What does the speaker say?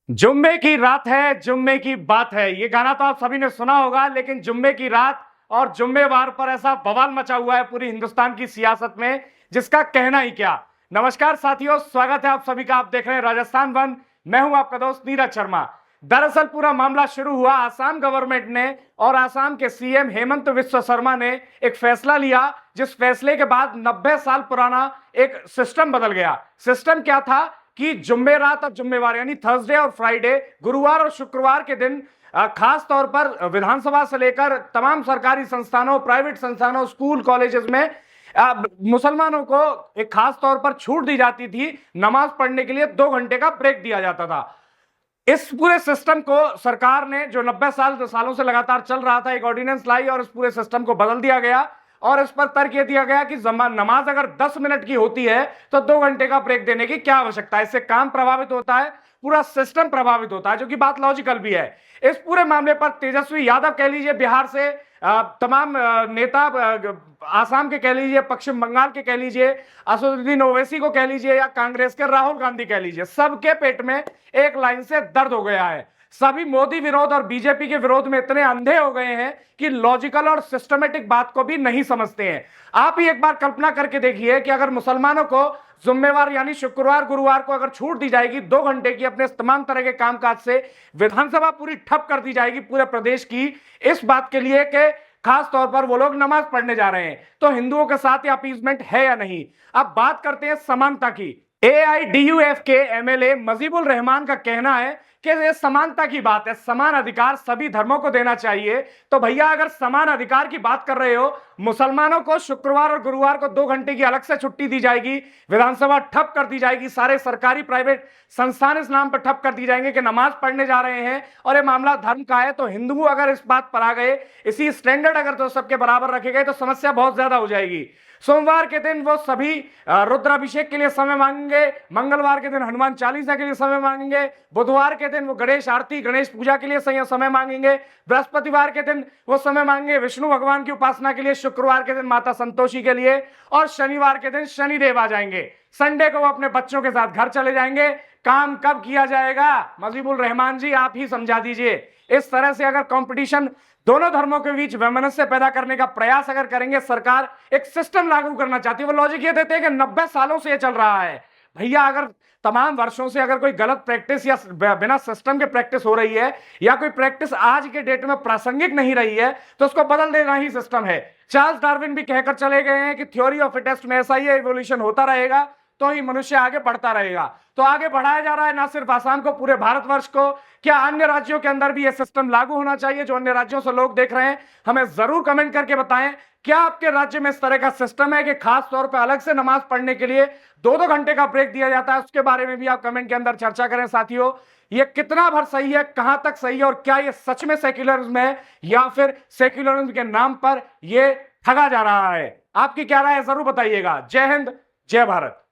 जुम्मे की रात है, जुम्मे की बात है। ये गाना तो आप सभी ने सुना होगा, लेकिन जुम्मे की रात और जुम्मेवार पर ऐसा बवाल मचा हुआ है पूरी हिंदुस्तान की सियासत में, जिसका कहना ही क्या। नमस्कार साथियों, स्वागत है आप सभी का। आप देख रहे हैं राजस्थान वन। मैं हूं आपका दोस्त नीरज शर्मा। दरअसल पूरा मामला शुरू हुआ आसाम गवर्नमेंट ने और आसाम के सीएम हेमंत विश्व शर्मा ने एक फैसला लिया, जिस फैसले के बाद 90 साल पुराना एक सिस्टम बदल गया। सिस्टम क्या था कि जुम्मेरात और जुम्मेवार यानी थर्सडे और फ्राइडे, गुरुवार और शुक्रवार के दिन खास तौर पर विधानसभा से लेकर तमाम सरकारी संस्थानों, प्राइवेट संस्थानों, स्कूल, कॉलेजेस में मुसलमानों को एक खास तौर पर छूट दी जाती थी। नमाज पढ़ने के लिए 2 घंटे का ब्रेक दिया जाता था। इस पूरे सिस्टम को सरकार ने, जो 90 सालों से लगातार चल रहा था, एक ऑर्डिनेंस लाई और इस पूरे सिस्टम को बदल दिया गया। और इस पर तर्क यह दिया गया कि नमाज अगर 10 मिनट की होती है तो 2 घंटे का ब्रेक देने की क्या आवश्यकता है। इससे काम प्रभावित होता है, पूरा सिस्टम प्रभावित होता है, जो कि बात लॉजिकल भी है। इस पूरे मामले पर तेजस्वी यादव कह लीजिए बिहार से, तमाम नेता, आसाम के कह लीजिए, पश्चिम बंगाल के कह लीजिए, असदुद्दीन ओवैसी को कह लीजिए, या कांग्रेस के राहुल गांधी कह लीजिए, सबके पेट में एक लाइन से दर्द हो गया है। सभी मोदी विरोध और बीजेपी के विरोध में इतने अंधे हो गए हैं कि लॉजिकल और सिस्टमेटिक बात को भी नहीं समझते हैं। आप ही एक बार कल्पना करके देखिए कि अगर मुसलमानों को जुम्मेवार यानी शुक्रवार, गुरुवार को अगर छूट दी जाएगी 2 घंटे की अपने तमाम तरह के कामकाज से, विधानसभा पूरी ठप कर दी जाएगी पूरे प्रदेश की, इस बात के लिए कि खास तौर पर वो लोग नमाज पढ़ने जा रहे हैं, तो हिंदुओं के साथ ये अपीजमेंट है या नहीं। अब बात करते हैं समानता की। एआईडीयूएफ के एमएलए मजीबुल रहमान का कहना है कि ये समानता की बात है, समान अधिकार सभी धर्मों को देना चाहिए। तो भैया, अगर समान अधिकार की बात कर रहे हो, मुसलमानों को शुक्रवार और गुरुवार को 2 घंटे की अलग से छुट्टी दी जाएगी, विधानसभा ठप कर दी जाएगी, सारे सरकारी प्राइवेट संस्थान इस नाम पर ठप कर दी जाएंगे कि नमाज पढ़ने जा रहे हैं, और ये मामला धर्म का है, तो हिंदू अगर इस बात पर आ गए, इसी स्टैंडर्ड अगर तो सबके बराबर रखे गए, तो समस्या बहुत ज्यादा हो जाएगी। सोमवार के दिन वो सभी रुद्राभिषेक के लिए समय मांगेंगे, मंगलवार के दिन हनुमान चालीसा के लिए समय मांगेंगे, बुधवार के दिन वो गणेश आरती, गणेश पूजा के लिए समय मांगेंगे, बृहस्पतिवार के दिन वो समय मांगेंगे विष्णु भगवान की उपासना के लिए, शुक्रवार के दिन माता संतोषी के लिए, और शनिवार के दिन शनिदेव आ जाएंगे। संडे को वो अपने बच्चों के साथ घर चले जाएंगे। काम कब किया जाएगा? मजीबुल रहमान जी, आप ही समझा दीजिए। इस तरह से अगर कंपटीशन दोनों धर्मों के बीच वैमनस्य पैदा करने का प्रयास अगर करेंगे, सरकार एक सिस्टम लागू करना चाहती है। वो लॉजिक ये देते हैं कि 90 सालों से ये चल रहा है। भैया, अगर तमाम वर्षों से अगर कोई गलत प्रैक्टिस या बिना सिस्टम के प्रैक्टिस हो रही है, या कोई प्रैक्टिस आज के डेट में प्रासंगिक नहीं रही है, तो उसको बदल देना ही सिस्टम है। चार्ल्स डार्विन भी कहकर चले गए हैं कि थ्योरी ऑफ फिटेस्ट में ऐसा ही एवोल्यूशन होता रहेगा, तो ही मनुष्य आगे बढ़ता रहेगा। तो आगे बढ़ाया जा रहा है ना सिर्फ आसाम को, पूरे भारतवर्ष को। क्या अन्य राज्यों के अंदर भी यह सिस्टम लागू होना चाहिए? जो अन्य राज्यों से लोग देख रहे हैं, हमें जरूर कमेंट करके बताएं, क्या आपके राज्य में इस तरह का सिस्टम है कि खास तौर पर अलग से नमाज पढ़ने के लिए 2-2 घंटे का ब्रेक दिया जाता है? उसके बारे में भी आप कमेंट के अंदर चर्चा करें। साथियों, ये कितना भर सही है, कहां तक सही है, और क्या ये सच में सेक्युलरिज्म है, या फिर सेक्युलरिज्म के नाम पर यह ठगा जा रहा है? आपकी क्या राय है, जरूर बताइएगा। जय हिंद, जय भारत।